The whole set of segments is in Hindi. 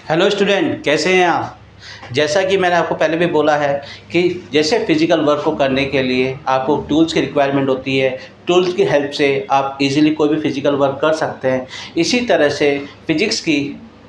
हेलो स्टूडेंट, कैसे हैं आप। जैसा कि मैंने आपको पहले भी बोला है कि जैसे फिज़िकल वर्क को करने के लिए आपको टूल्स की रिक्वायरमेंट होती है, टूल्स की हेल्प से आप इजीली कोई भी फिज़िकल वर्क कर सकते हैं। इसी तरह से फिज़िक्स की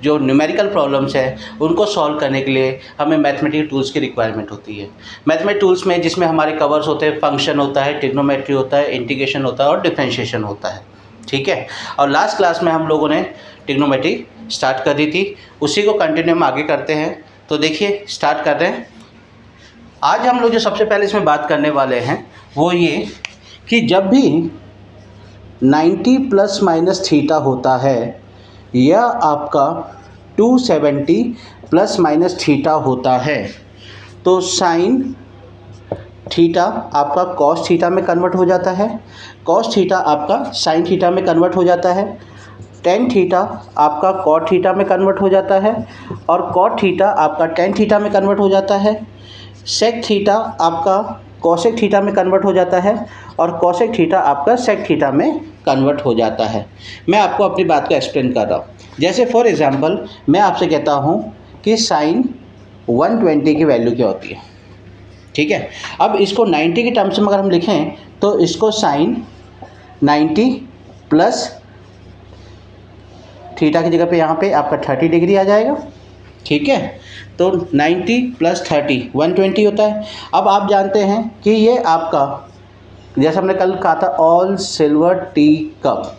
जो न्यूमेरिकल प्रॉब्लम्स है उनको सॉल्व करने के लिए हमें मैथमेटिकल टूल्स की रिक्वायरमेंट होती है। मैथमेटिकल टूल्स में जिसमें हमारे कवर्स होते हैं, फंक्शन होता है, ट्रिग्नोमेट्री होता है, इंटीग्रेशन होता है और डिफरेंशिएशन होता है। ठीक है। और लास्ट क्लास में हम लोगों ने ट्रिग्नोमेट्री स्टार्ट कर दी थी, उसी को कंटिन्यू हम आगे करते हैं। तो देखिए स्टार्ट कर रहे हैं। आज हम लोग जो सबसे पहले इसमें बात करने वाले हैं वो ये कि जब भी 90 प्लस माइनस थीटा होता है या आपका 270 प्लस माइनस थीटा होता है तो साइन थीटा आपका कॉस थीटा में कन्वर्ट हो जाता है, कॉस थीटा आपका साइन थीटा में कन्वर्ट हो जाता है, टेन थीटा आपका कॉट थीटा में कन्वर्ट हो जाता है और कॉट थीटा आपका टेन थीटा में कन्वर्ट हो जाता है, सेक थीटा आपका कोसेक थीटा में कन्वर्ट हो जाता है और कोसेक थीटा आपका सेक थीटा में कन्वर्ट हो जाता है। मैं आपको अपनी बात को एक्सप्लेन कर रहा हूँ। जैसे फॉर एग्जांपल मैं आपसे कहता हूँ कि साइन 120 की वैल्यू क्या होती है। ठीक है। अब इसको 90 के टर्म्स में अगर हम लिखें तो इसको साइन 90 प्लस थीटा की जगह पे यहाँ पे आपका 30 डिग्री आ जाएगा। ठीक है। तो 90 प्लस 30 120 होता है। अब आप जानते हैं कि ये आपका, जैसे हमने कल कहा था, ऑल सिल्वर टी कप,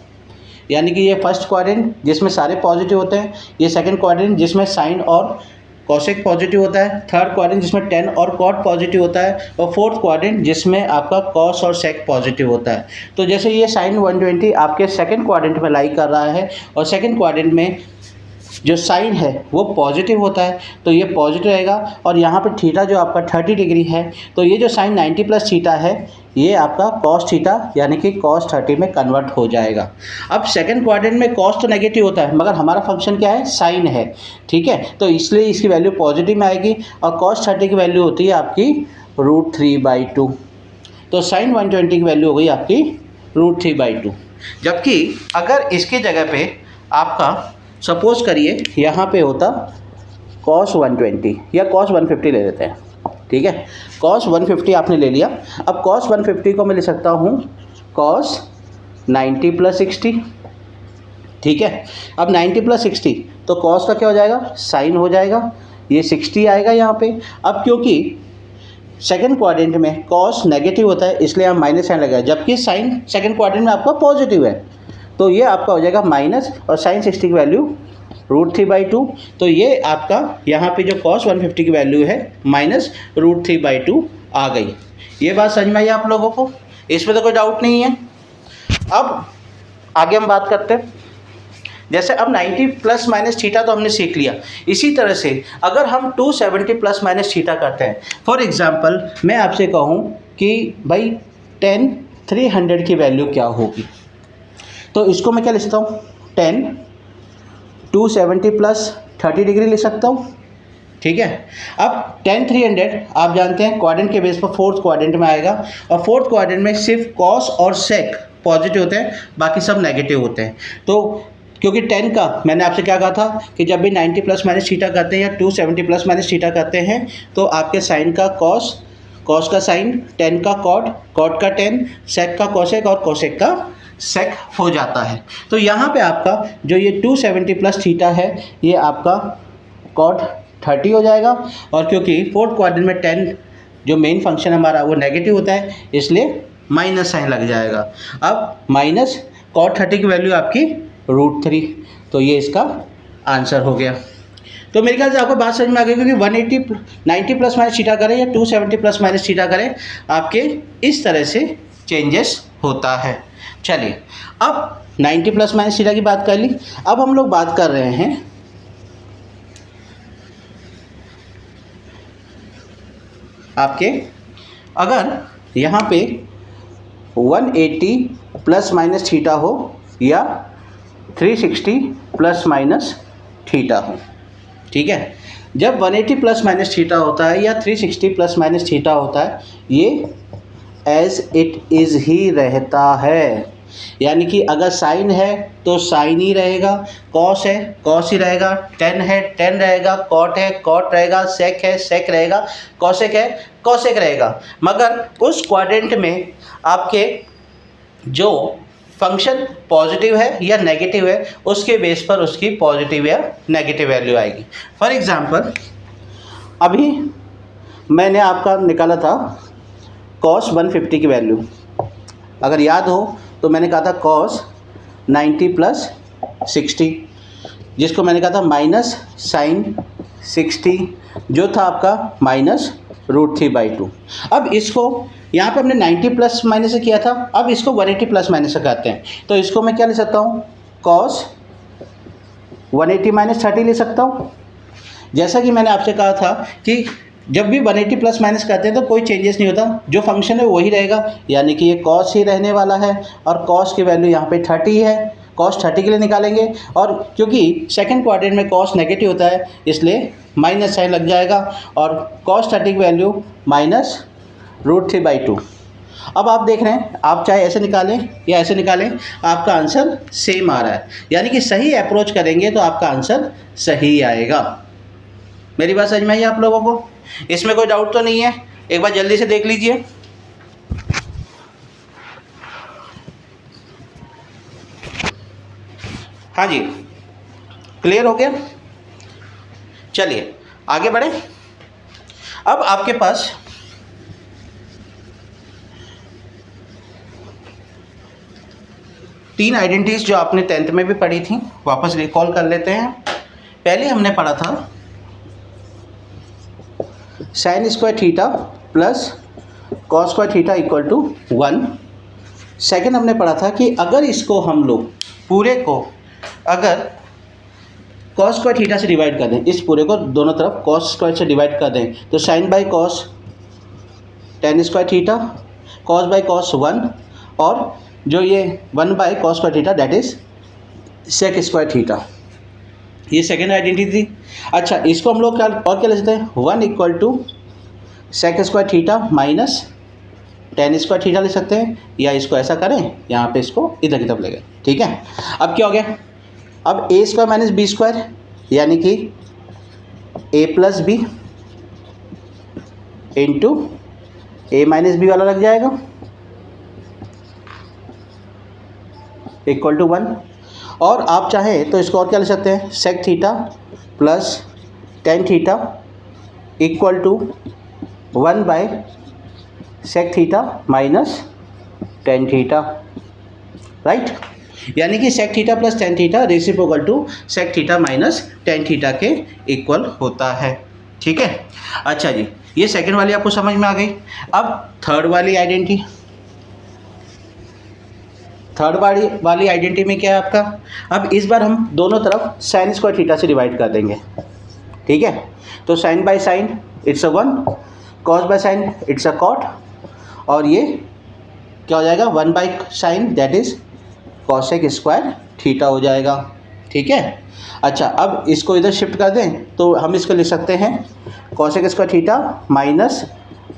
यानी कि ये फर्स्ट क्वाड्रेंट जिसमें सारे पॉजिटिव होते हैं, ये सेकंड क्वाड्रेंट जिसमें साइन और कॉसेक पॉजिटिव होता है, थर्ड क्वाड्रेंट जिसमें टेन और कॉट पॉजिटिव होता है और फोर्थ क्वाड्रेंट जिसमें आपका कॉस और सेक पॉजिटिव होता है। तो जैसे ये साइन 120 आपके सेकंड क्वाड्रेंट में लाई कर रहा है और सेकंड क्वाड्रेंट में जो साइन है वो पॉजिटिव होता है तो ये पॉजिटिव रहेगा और यहाँ पे थीटा जो आपका 30 डिग्री है तो ये जो साइन 90 प्लस थीटा है ये आपका कॉस थीटा यानी कि कॉस 30 में कन्वर्ट हो जाएगा। अब सेकंड क्वाड्रेंट में कॉस तो नेगेटिव होता है मगर हमारा फंक्शन क्या है, साइन है। ठीक है। तो इसलिए इसकी वैल्यू पॉजिटिव में आएगी और कॉस 30 की वैल्यू होती है आपकी √3/2। तो साइन 120 की वैल्यू हो गई आपकी √3/2। जबकि अगर इसकी जगह पे आपका सपोज करिए यहाँ पे होता कॉस 120 या कॉस 150 ले लेते हैं। ठीक है। कॉस 150 आपने ले लिया। अब कॉस 150 को मैं ले सकता हूँ कॉस 90 प्लस 60। ठीक है। अब 90 प्लस 60 तो कॉस का क्या हो जाएगा, साइन हो जाएगा, ये 60 आएगा यहाँ पे। अब क्योंकि सेकंड क्वाड्रेंट में कॉस नेगेटिव होता है इसलिए आप माइनस साइन लगेगा, जबकि साइन सेकंड क्वाड्रेंट में आपका पॉजिटिव है तो ये आपका हो जाएगा माइनस और साइन 60 की वैल्यू √3/2। तो ये आपका यहाँ पे जो कॉस 150 की वैल्यू है माइनस √3/2 आ गई। ये बात समझ में आई आप लोगों को, इसमें तो कोई डाउट नहीं है। अब आगे हम बात करते हैं। जैसे अब 90 प्लस माइनस थीटा तो हमने सीख लिया, इसी तरह से अगर हम 270 प्लस माइनस थीटा करते हैं, फॉर एग्जांपल मैं आपसे कहूँ कि भाई 10 300 की वैल्यू क्या होगी, तो इसको मैं क्या लिख सकता हूँ, 10 270 प्लस 30 डिग्री लिख सकता हूँ। ठीक है। अब 10 300 आप जानते हैं क्वाड्रेंट के बेस पर फोर्थ क्वाड्रेंट में आएगा और फोर्थ क्वाड्रेंट में सिर्फ कॉस और सेक पॉजिटिव होते हैं, बाकी सब नेगेटिव होते हैं। तो क्योंकि 10 का मैंने आपसे क्या कहा था कि जब भी 90 प्लस माइनस थीटा करते हैं या 270 प्लस माइनस थीटा करते हैं तो आपके साइन का कॉस, कॉस का साइन, 10 का कॉट, कॉट का 10, सेक का कॉसेक और कॉसेक का सेक हो जाता है। तो यहाँ पे आपका जो ये 270 प्लस थीटा है ये आपका कॉट 30 हो जाएगा और क्योंकि फोर्थ क्वाड्रेंट में 10 जो मेन फंक्शन हमारा वो नेगेटिव होता है इसलिए माइनस साइन लग जाएगा। अब माइनस कॉट 30 की वैल्यू आपकी √3, तो ये इसका आंसर हो गया। तो मेरे ख्याल से आपको बात समझ में आ गई, क्योंकि 90 प्लस माइनस थीटा करें या 270 प्लस माइनस थीटा करें आपके इस तरह से चेंजेस होता है। चलिए अब 90 प्लस माइनस थीटा की बात कर ली। अब हम लोग बात कर रहे हैं आपके, अगर यहाँ पे 180 प्लस माइनस थीटा हो या 360 प्लस माइनस थीटा हो। ठीक है। जब 180 प्लस माइनस थीटा होता है या 360 प्लस माइनस थीटा होता है ये एज इट इज़ ही रहता है। यानी कि अगर साइन है तो साइन ही रहेगा, कॉस है कॉस ही रहेगा, टेन है टेन रहेगा, कॉट है कॉट रहेगा, सेक है सेक रहेगा, कॉसेक है कॉसेक रहेगा। मगर उस क्वाड्रेंट में आपके जो फंक्शन पॉजिटिव है या नेगेटिव है उसके बेस पर उसकी पॉजिटिव या नेगेटिव वैल्यू आएगी। फॉर एग्जांपल अभी मैंने आपका निकाला था कॉस 150 की वैल्यू, अगर याद हो तो मैंने कहा था कॉस 90 प्लस 60, जिसको मैंने कहा था माइनस साइन 60, जो था आपका माइनस √3/2। अब इसको यहाँ पे हमने 90 प्लस माइनस से किया था, अब इसको 180 प्लस माइनस से करते हैं, तो इसको मैं क्या ले सकता हूँ, कॉस 180 माइनस 30 ले सकता हूँ। जैसा कि मैंने आपसे कहा था कि जब भी 180 प्लस माइनस करते हैं तो कोई चेंजेस नहीं होता, जो फंक्शन है वही रहेगा, यानी कि ये कॉस ही रहने वाला है और कॉस की वैल्यू यहाँ पे 30 है, कॉस 30 के लिए निकालेंगे। और क्योंकि सेकंड क्वाड्रेंट में कॉस नेगेटिव होता है इसलिए माइनस साइन लग जाएगा और कॉस 30 की वैल्यू माइनस √3/2। अब आप देख रहे हैं, आप चाहे ऐसे निकालें या ऐसे निकालें, आपका आंसर सेम आ रहा है, यानी कि सही अप्रोच करेंगे तो आपका आंसर सही आएगा। मेरी बात समझ में आई आप लोगों को? इसमें कोई डाउट तो नहीं है? एक बार जल्दी से देख लीजिए। हाँ जी, क्लियर हो गया? चलिए आगे बढ़े। अब आपके पास तीन आइडेंटिटीज जो आपने 10th में भी पढ़ी थी, वापस रिकॉल कर लेते हैं। पहले हमने पढ़ा था sine square theta plus cos square theta equal to 1। Second हमने पढ़ा था कि अगर इसको हम लोग पूरे को अगर कॉस स्क्वायर थीटा से डिवाइड कर दें, इस पूरे को दोनों तरफ कॉस स्क्वायर से डिवाइड कर दें, तो sine by cos tan square theta, cos by cos 1, और जो ये 1 by cos square theta that is sec square theta. ये सेकेंड आइडेंटिटी थी। अच्छा, इसको हम लोग क्या और क्या ले सकते हैं, 1 equal to sec square theta minus tan square theta ले सकते हैं, या इसको ऐसा करें यहाँ पे इसको इधर की तरफ ले गए। ठीक है, अब क्या हो गया, अब ए स्क्वायर माइनस बी स्क्वायर यानी कि ए प्लस बी इंटू ए माइनस बी वाला लग जाएगा इक्वल टू 1। और आप चाहें तो इसको और क्या ले सकते हैं, sec theta plus tan theta equal to 1 by sec theta minus tan theta, right. यानी कि sec theta plus tan theta reciprocal to sec theta minus tan theta के इक्वल होता है। ठीक है, अच्छा जी, ये सेकंड वाली आपको समझ में आ गई। अब थर्ड वाली आइडेंटिटी, थर्ड वाली आइडेंटिटी में क्या है आपका, अब इस बार हम दोनों तरफ साइन स्क्वायर थीटा से डिवाइड कर देंगे। ठीक है, तो sine by sine it's a 1, cos by sine it's a cot, और ये क्या हो जाएगा 1 by sine that is cosec square theta हो जाएगा। ठीक है, अच्छा अब इसको इधर शिफ्ट कर दें तो हम इसको लिख सकते हैं cosec square theta minus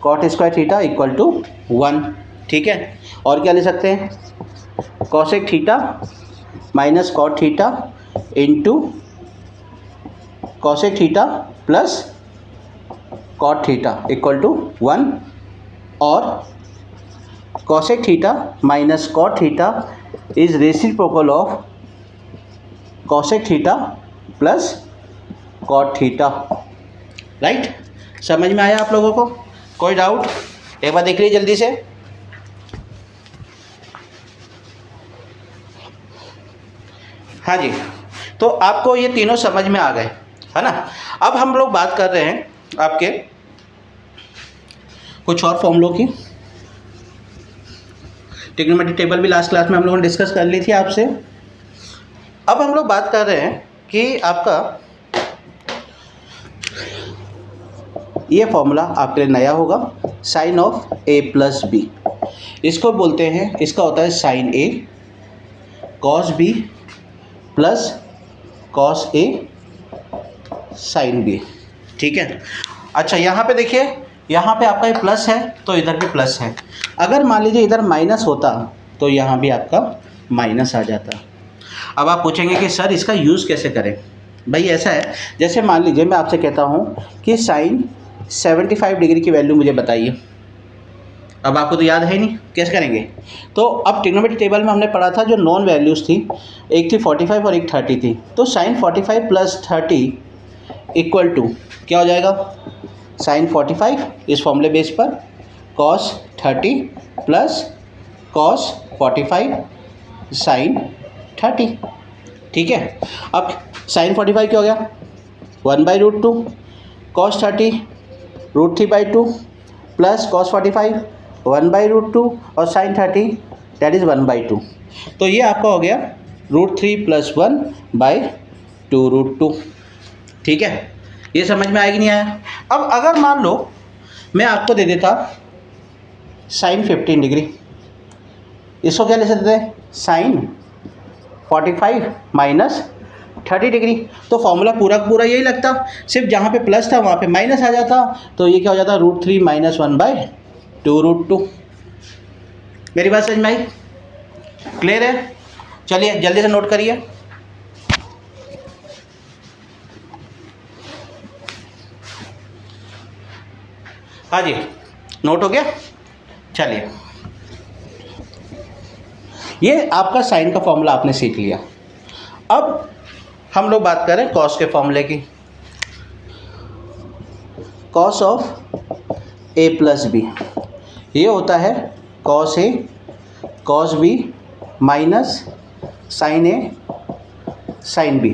cot square theta equal to 1। ठीक है, और क्या ले सकते हैं, cosec theta minus cot theta into cosec theta plus cot theta equal to 1, और cosec theta minus cot theta is reciprocal of cosec theta plus cot theta, right. समझ में आया आप लोगों को? कोई डाउट? एक बार देख लीजिए जल्दी से। हाँ जी, तो आपको ये तीनों समझ में आ गए, है ना। अब हम लोग बात कर रहे हैं आपके कुछ और फॉर्मूलों की। ट्रिग्नोमेट्री टेबल भी लास्ट क्लास में हम लोगों ने डिस्कस कर ली थी आपसे। अब हम लोग बात कर रहे हैं कि आपका ये फॉर्मूला आपके लिए नया होगा, sine of A plus B. इसको बोलते हैं, इसका होता है sine A cos B plus cos A sine B. ठीक है, अच्छा यहाँ पे देखिए, यहाँ पे आपका ये प्लस है तो इधर भी प्लस है। अगर मान लीजिए इधर माइनस होता तो यहाँ भी आपका माइनस आ जाता। अब आप पूछेंगे कि सर इसका यूज़ कैसे करें। भाई ऐसा है, जैसे मान लीजिए मैं आपसे कहता हूँ कि साइन 75 डिग्री की वैल्यू मुझे बताइए। अब आपको तो याद है नहीं, कैसे करेंगे। तो अब ट्रिग्नोमेट्री टेबल में हमने पढ़ा था जो नॉन वैल्यूज़ थी, एक थी 45 और एक 30 थी। तो साइन 45 प्लस 30 इक्वल टू क्या हो जाएगा, साइन 45 इस फॉर्मूले बेस पर कॉस 30 प्लस कॉस 45 साइन 30। ठीक है। अब साइन 45 क्या हो गया, 1/√2 कॉस 30 √3/2 प्लस कॉस 45 1/√2 और साइन 30 दैट इज़ 1/2। तो ये आपका हो गया √3 + 1/2√2। ठीक है, ये समझ में आएगी नहीं आया। अब अगर मान लो मैं आपको दे देता साइन 15 डिग्री, इसको क्या ले सकते हैं, साइन 45 माइनस 30 डिग्री। तो फॉर्मूला पूरा पूरा यही लगता, सिर्फ जहाँ पे प्लस था वहाँ पे माइनस आ जाता। तो ये क्या हो जाता, √3 - 1/2√2। मेरी बात समझ में आई, क्लियर है। चलिए जल्दी से नोट करिए। हाँ जी, नोट हो गया। चलिए, ये आपका साइन का फॉर्मूला आपने सीख लिया। अब हम लोग बात करें कॉस के फॉर्मूले की। कॉस ऑफ a + b ये होता है cos a cos b minus sine a sine b।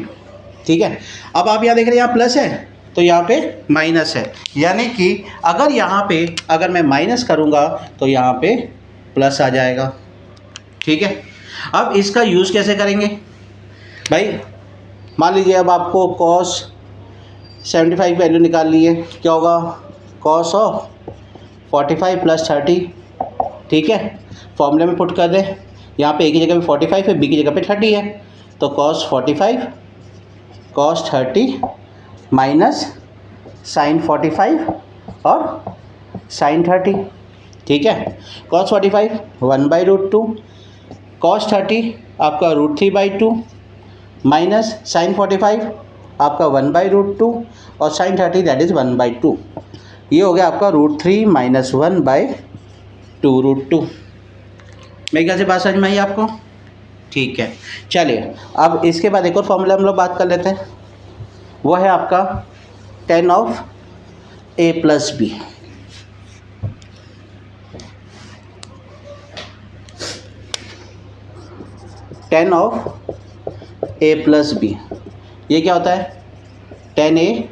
ठीक है। अब आप यहाँ देख रहे हैं यहाँ प्लस है तो यहाँ पे माइनस है, यानी कि अगर यहाँ पे अगर मैं माइनस करूँगा तो यहाँ पे प्लस आ जाएगा। ठीक है। अब इसका यूज़ कैसे करेंगे भाई, मान लीजिए अब आपको कॉस 75 वैल्यू निकाल लिए, क्या होगा, कॉस ऑफ 45 + 30। ठीक है, फॉर्मूले में पुट कर दें, यहाँ पे ए की जगह पे 45 है, बी की जगह पे 30 है, तो कॉस 45 कॉस 30 माइनस साइन 45 और साइन 30। ठीक है, कॉस 45 1/√2 कॉस 30 आपका √3/2 माइनस साइन 45 आपका 1/√2 और साइन 30 दैट इज़ 1/2। ये हो गया आपका √3 - 1/2√2। मेरे ख्याल से बात समझ में आई आपको। ठीक है, चलिए अब इसके बाद एक और फॉर्मूला हम लोग बात कर लेते हैं, वो है आपका tan of a + b। tan of a + b ये क्या होता है, tan a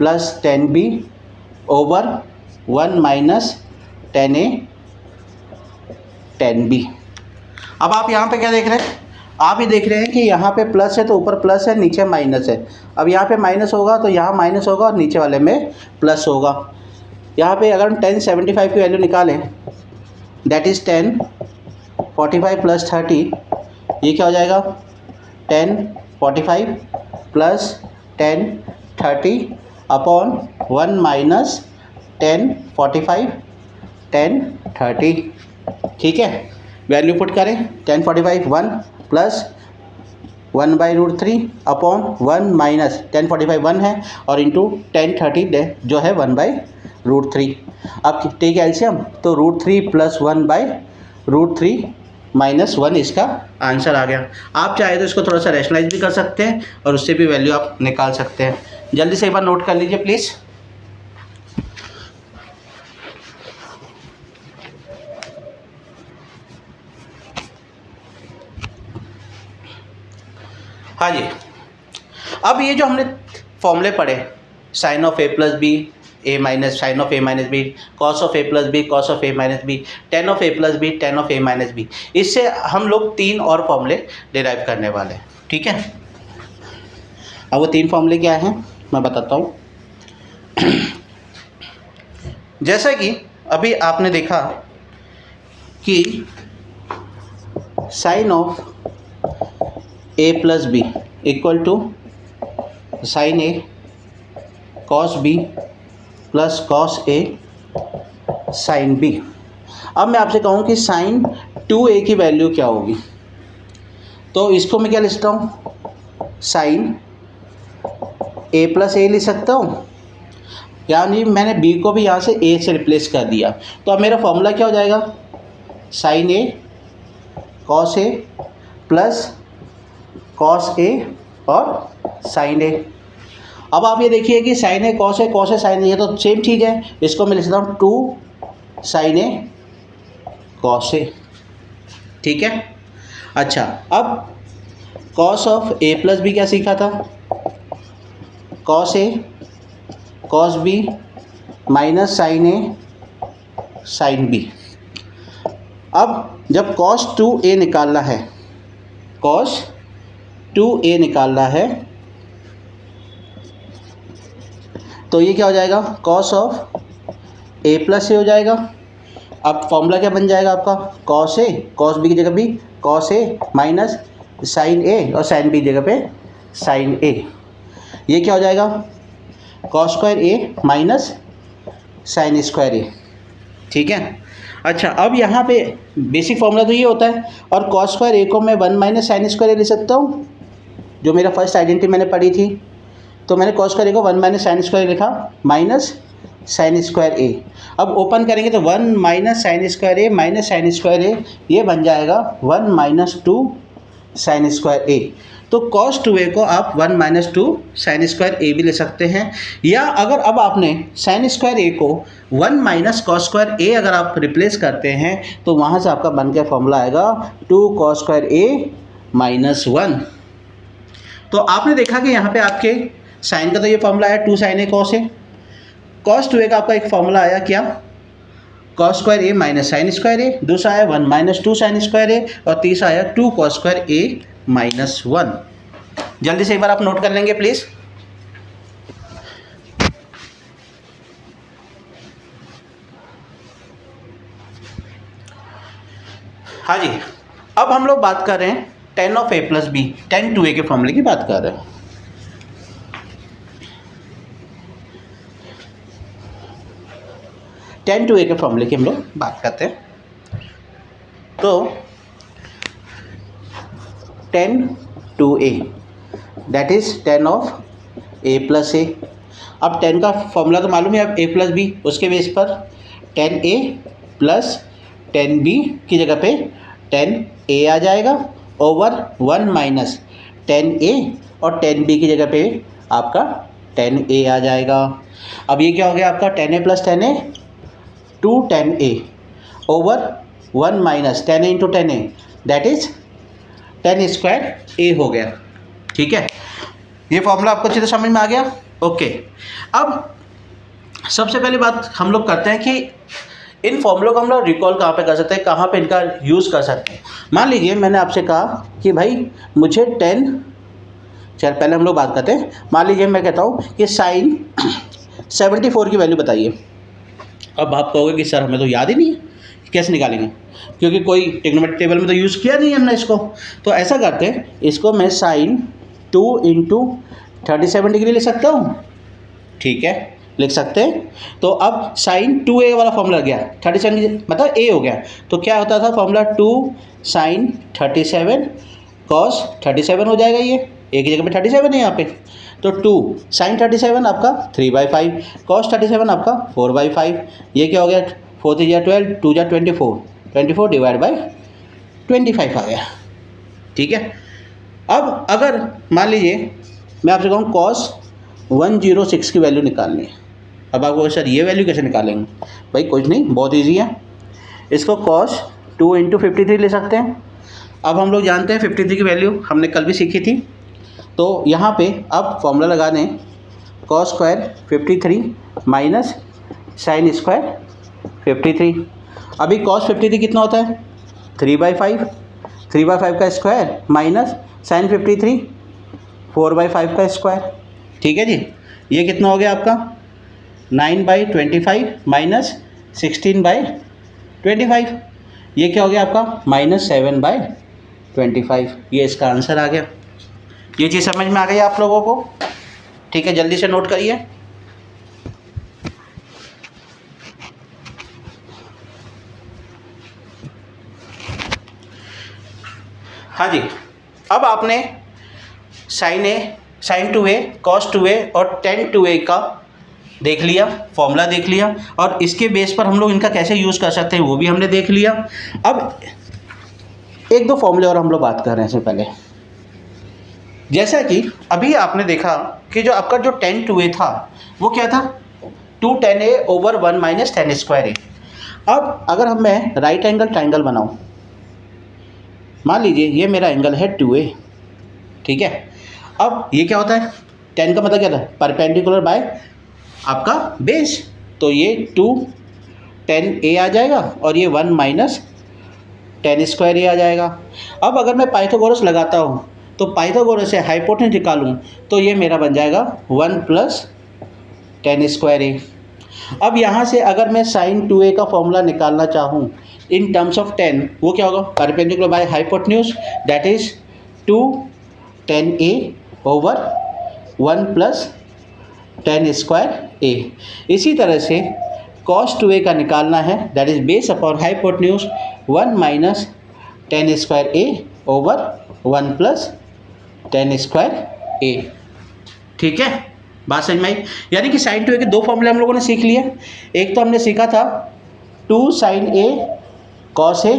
+ tan b over 1 - tan a tan b। अब आप यहाँ पे क्या देख रहे हैं, आप ही देख रहे हैं कि यहाँ पे प्लस है तो ऊपर प्लस है, नीचे माइनस है। अब यहाँ पे माइनस होगा तो यहाँ माइनस होगा और नीचे वाले में प्लस होगा। यहाँ पे अगर हम tan 75 की वैल्यू निकालें दैट इज़ tan 45 + 30, ये क्या हो जाएगा, tan 45 + tan 30 upon 1 - tan 45 tan 30। ठीक है, वैल्यू पुट करें, tan 45 1 plus 1/√3 upon 1 minus tan 45 1 है और इंटू tan 30 जो है 1/√3। अब टेक एलसीएम तो √3 + 1/√3 - 1 इसका आंसर आ गया। आप चाहे तो इसको थोड़ा सा रैशनलाइज भी कर सकते हैं और उससे भी वैल्यू आप निकाल सकते हैं। जल्दी से एक बार नोट कर लीजिए प्लीज़। हाँ जी, अब ये जो हमने फॉर्मूले पढ़े, sine of a + b a minus sine of a - b, cos of a + b cos of a - b, tan of a + b tan of a - b, इससे हम लोग 3 और फॉर्मूले डिराइव करने वाले हैं। ठीक है, अब वो 3 फॉर्मूले क्या हैं मैं बताता हूँ। जैसा कि अभी आपने देखा कि sine of a + b equal to sine a cos b plus cos a sine b। अब मैं आपसे कहूँ कि साइन 2a की वैल्यू क्या होगी, तो इसको मैं क्या लिख सकता हूँ, साइन ए प्लस ए लिख सकता हूँ, यानी मैंने बी को भी यहाँ से ए से रिप्लेस कर दिया। तो अब मेरा फॉर्मूला क्या हो जाएगा, sign A cos A plus cos ए और साइन ए। अब आप ये देखिए कि sign A cos A sign ए, ये तो सेम चीज़ है। इसको मैं लिख सकता हूँ 2 साइन ए कॉस ए, ठीक है। अच्छा, अब cos of A plus B क्या सीखा था, cos A cos B minus sine A sine B. अब जब कॉस 2a निकालना है, कॉस 2a निकालना है, तो ये क्या हो जाएगा, कॉस ऑफ a प्लस ए हो जाएगा। अब फॉर्मूला क्या बन जाएगा आपका, कॉस ए कॉस बी की जगह भी कॉस ए माइनस साइन ए और साइन बी की जगह पे साइन ए। ये क्या हो जाएगा, cos square A minus sine square a, ठीक है। अच्छा, अब यहाँ पे बेसिक फॉर्मूला तो ये होता है, और कॉस स्क्वायर ए को मैं 1 माइनस साइन स्क्वायर ए ले सकता हूँ, जो मेरा फर्स्ट आइडेंटिटी मैंने पढ़ी थी। तो मैंने कॉस स्क्वायर ए को 1 माइनस साइन स्क्वायर लिखा माइनस साइन स्क्वायर ए। अब ओपन करेंगे तो 1 माइनस साइन स्क्वायर ए माइनस साइन स्क्वायर ए, ये बन जाएगा 1 माइनस 2 साइन स्क्वायर ए। तो cos 2a को आप 1 माइनस 2 साइन स्क्वायर ए भी ले सकते हैं, या अगर अब आपने साइन स्क्वायर ए को 1 माइनस कॉस स्क्वायर ए अगर आप रिप्लेस करते हैं तो वहाँ से आपका बन के फॉर्मूला आएगा 2 कॉस स्क्वायर ए माइनस 1। तो आपने देखा कि यहाँ पे आपके साइन का तो ये फॉर्मूला है 2 sign A cos A, cos 2a का आपका एक फॉर्मूला आया क्या, cos square A minus sine square a, दूसरा आया 1 माइनस 2 साइन स्क्वायर ए, और तीसरा आया 2 कॉस स्क्वायर ए माइनस 1। जल्दी से एक बार आप नोट कर लेंगे प्लीज़। हाँ जी, अब हम लोग बात कर रहे हैं tan of a plus B, tan 2a के फॉर्मूले की बात कर रहे हैं। tan 2a के फॉर्मूले की हम लोग बात करते हैं। तो tan 2a that is tan of a plus a. अब tan का फॉर्मूला तो मालूम है, अब a प्लस बी, उसके बेस पर tan a प्लस tan b की जगह पे tan a आ जाएगा ओवर 1 माइनस tan a, और tan b की जगह पे आपका tan a आ जाएगा। अब ये क्या हो गया आपका tan a प्लस tan a 2 tan a over 1 minus tan a into tan a that is tan square a हो गया, ठीक है। ये फॉर्मूला आपको अच्छे से समझ में आ गया, ओके। अब सबसे पहली बात हम लोग करते हैं कि इन फॉर्मूलों को हम लोग रिकॉल कहाँ पे कर सकते हैं, कहाँ पे इनका यूज़ कर सकते हैं। मान लीजिए मैंने आपसे कहा कि भाई मुझे 10, चल पहले हम लोग बात करते हैं। मान लीजिए मैं कहता हूँ कि साइन 74 की वैल्यू बताइए। अब आप कहोगे कि सर हमें तो याद ही नहीं है, कैसे निकालेंगे, क्योंकि कोई ट्रिग्नोमेट्रिक टेबल में तो यूज़ किया नहीं है हमने इसको। तो ऐसा करते हैं, इसको मैं साइन 2 इंटू 37 डिग्री लिख सकता हूँ, ठीक है, लिख सकते हैं। तो अब साइन 2a वाला फॉर्मूला गया 37 मतलब a हो गया, तो क्या होता था फॉर्मूला 2 साइन 37 कॉस 37 हो जाएगा, ये a की जगह पे 37 है यहाँ पे। तो 2 साइन 37 आपका 3/5, कॉस 37 आपका 4/5। ये क्या हो गया, 4 3 या 12, 2 या 24 डिवाइड बाई 25 आ गया, ठीक है। अब अगर मान लीजिए मैं आपसे कहूँ कॉस 106 की वैल्यू निकालनी है। अब आपको सर ये वैल्यू कैसे निकालेंगे, भाई कुछ नहीं, बहुत इजी है। इसको कॉस 2 इंटू 53 ले सकते हैं। अब हम लोग जानते हैं 53 की वैल्यू हमने कल भी सीखी थी। तो यहाँ पे अब फॉर्मूला लगा दें, cos square 53 minus sine square 53। अभी कॉस 53 कितना होता है 3/5, 3/5 का स्क्वायर माइनस साइन 53 4/5 का स्क्वायर, ठीक है जी। ये कितना हो गया आपका 9/25 माइनस 16/25, ये क्या हो गया आपका माइनस 7/25। ये इसका आंसर आ गया। ये चीज़ समझ में आ गई आप लोगों को, ठीक है, जल्दी से नोट करिए। हाँ जी, अब आपने sign A, sign 2a, cos 2a और टेन 2a का देख लिया, फॉर्मूला देख लिया, और इसके बेस पर हम लोग इनका कैसे यूज़ कर सकते हैं वो भी हमने देख लिया। अब एक दो फॉर्मूले और हम लोग बात कर रहे हैं इससे पहले। जैसा कि अभी आपने देखा कि जो आपका जो टेन 2a था वो क्या था, 2 10a over 1 minus tan square a. अब अगर हम मैं राइट एंगल ट्राइंगल बनाऊँ, मान लीजिए ये मेरा एंगल है 2a, ठीक है। अब ये क्या होता है, 10 का मतलब क्या था, परपेंडिकुलर बाय आपका बेस, तो ये 2 10a आ जाएगा और ये 1 माइनस टेन स्क्वायर ए आ जाएगा। अब अगर मैं पाइथागोरस लगाता हूँ तो पाइथागोरस से हाइपोटेन्यूज निकालूँ तो ये मेरा बन जाएगा 1 प्लस टेन स्क्वायर ए। अब यहाँ से अगर मैं साइन 2a का फॉर्मूला निकालना चाहूँ इन टर्म्स ऑफ 10, वो क्या होगा, perpendicular by hypotenuse, that is 2 10a over 1 plus tan square a. इसी तरह से cos 2a का निकालना है, that is base upon hypotenuse 1 minus tan square a over 1 plus tan square a. ठीक है, बात समझ में आई। यानी कि साइन 2a के दो फॉर्मूले हम लोगों ने सीख लिए। एक तो हमने सीखा था 2 sin a cos a,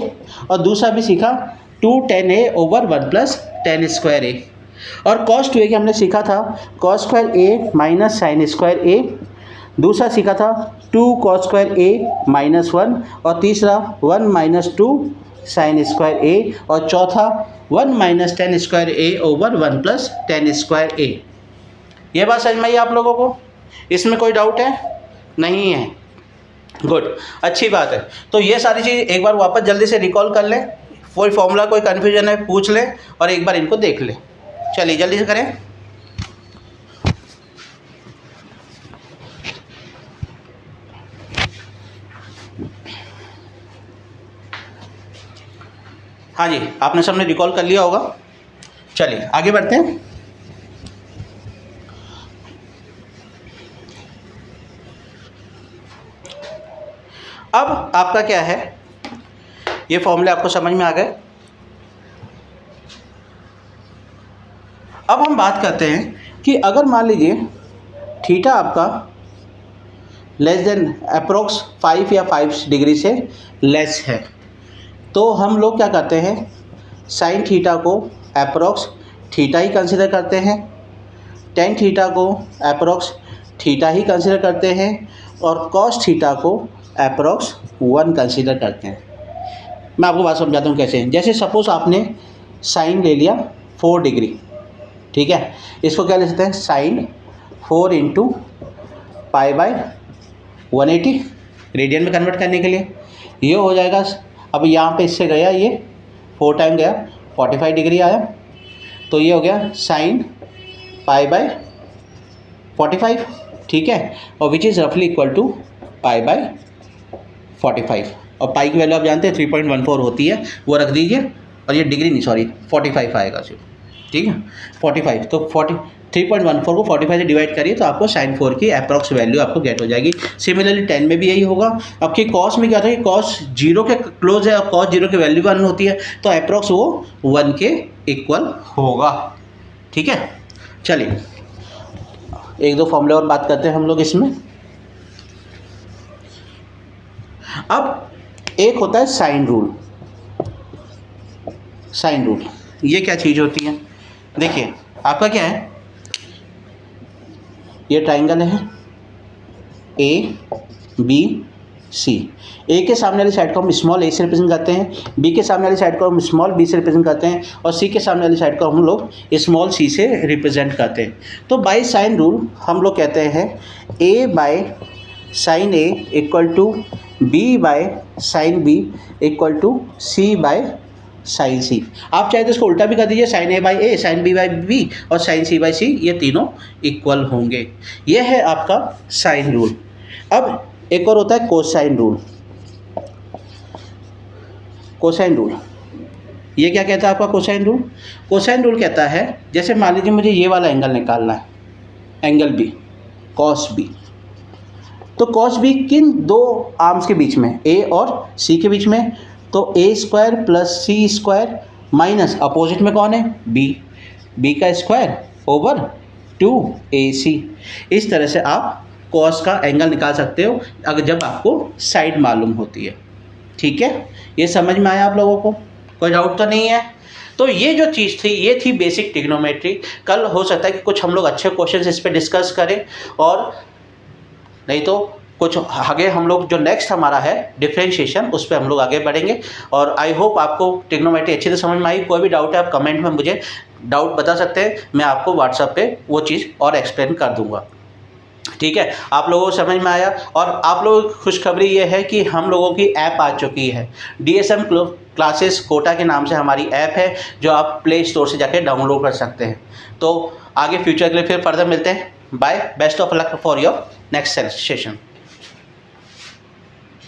और दूसरा भी सीखा 2 10a over 1 plus tan square a. और cos 2a के हमने सीखा था cos square a minus sine square a, दूसरा सीखा था 2 cos स्क्वायर a माइनस 1, और तीसरा 1 माइनस 2 साइन स्क्वायर ए, और चौथा 1 minus tan square a over 1 plus tan square ए। ये बात समझ में आई आप लोगों को, इसमें कोई डाउट है? नहीं है, गुड, अच्छी बात है। तो ये सारी चीज़ एक बार वापस जल्दी से रिकॉल कर लें, कोई फॉर्मूला कोई कन्फ्यूजन है पूछ लें और एक बार इनको देख लें। चलिए जल्दी से करें। हाँ जी, आपने सबने रिकॉल कर लिया होगा। चलिए आगे बढ़ते हैं। अब आपका क्या है, ये फॉर्मूले आपको समझ में आ गए। अब हम बात करते हैं कि अगर मान लीजिए थीटा आपका लेस देन अप्रोक्स 5 या 5 डिग्री से लेस है, तो हम लोग क्या करते हैं, साइन थीटा को अप्रोक्स थीटा ही कंसिडर करते हैं, टेन थीटा को अप्रोक्स थीटा ही कंसिडर करते हैं, और कॉस थीटा को अप्रोक्स 1 कंसिडर करते हैं। मैं आपको बात समझाता हूँ कैसे। जैसे सपोज़ आपने साइन ले लिया 4 डिग्री, ठीक है, इसको क्या ले सकते हैं, sine 4 into pi by 180 radian में कन्वर्ट करने के लिए ये हो जाएगा। अब यहाँ पे इससे गया, ये 4 टाइम गया, 45 डिग्री आया, तो ये हो गया साइन पाई बाय 45, ठीक है, और विच इज़ रफली इक्वल टू पाई बाय 45। और पाई की वैल्यू आप जानते हैं 3.14 होती है, वो रख दीजिए, और ये डिग्री नहीं, सॉरी 45 आएगा सिर्फ, ठीक है 45। तो 3.14 को 45 से डिवाइड करिए तो आपको साइन 4 की अप्रॉक्स वैल्यू आपको गेट हो जाएगी। सिमिलरली 10 में भी यही होगा। अब कि कॉस में क्या था कि कॉस 0 के क्लोज है और कॉस 0 की वैल्यू 1 होती है, तो अप्रॉक्स वो 1 के इक्वल होगा, ठीक है। चलिए एक दो फॉर्मूले और बात करते हैं हम लोग इसमें। अब एक होता है साइन रूल। साइन रूल ये क्या चीज़ होती है, देखिए आपका क्या है, ये ट्राइंगल है ए बी सी। ए के सामने वाली साइड को हम स्मॉल ए से रिप्रेजेंट करते हैं, बी के सामने वाली साइड को हम स्मॉल बी से रिप्रेजेंट करते हैं, और सी के सामने वाली साइड को हम लोग स्मॉल सी से रिप्रेजेंट करते हैं। तो बाय साइन रूल हम लोग कहते हैं a by sine a equal to b by sine b equal to c by sine c. आप चाहे तो इसको उल्टा भी कर दीजिए, sine a by a, sine b by b और साइन सी बाई सी, ये तीनों इक्वल होंगे। ये है आपका साइन रूल। अब एक और होता है कोसाइन रूल। कोसाइन रूल ये क्या कहता है आपका कोसाइन रूल? कोसाइन रूल कहता है, जैसे मान लीजिए मुझे ये वाला एंगल निकालना है, एंगल बी, कॉस बी। तो कॉस बी किन दो आर्म्स के बीच में, ए और सी के बीच में, तो ए स्क्वायर प्लस सी स्क्वायर माइनस अपोजिट में कौन है, बी का स्क्वायर ओवर 2AC। इस तरह से आप कॉस का एंगल निकाल सकते हो अगर जब आपको साइड मालूम होती है। ठीक है, ये समझ में आया आप लोगों को, कोई डाउट तो नहीं है। तो ये जो चीज़ थी ये थी बेसिक ट्रिग्नोमेट्री। कल हो सकता है कि कुछ हम लोग अच्छे क्वेश्चन इस पर डिस्कस करें, और नहीं तो कुछ आगे हम लोग जो नेक्स्ट हमारा है डिफरेंशिएशन उस पर हम लोग आगे बढ़ेंगे। और आई होप आपको ट्रिग्नोमेट्री अच्छी तरह समझ में आई। कोई भी डाउट है आप कमेंट में मुझे डाउट बता सकते हैं, मैं आपको व्हाट्सएप पे वो चीज़ और एक्सप्लेन कर दूंगा। ठीक है, आप लोगों को समझ में आया। और आप लोगों की खुशखबरी ये है कि हम लोगों की ऐप आ चुकी है, DSM क्लासेस कोटा के नाम से हमारी ऐप है, जो आप प्ले स्टोर से जाके डाउनलोड कर सकते हैं। तो आगे फ्यूचर के लिए फिर फर्दर मिलते हैं। Bye, best of luck for your next session.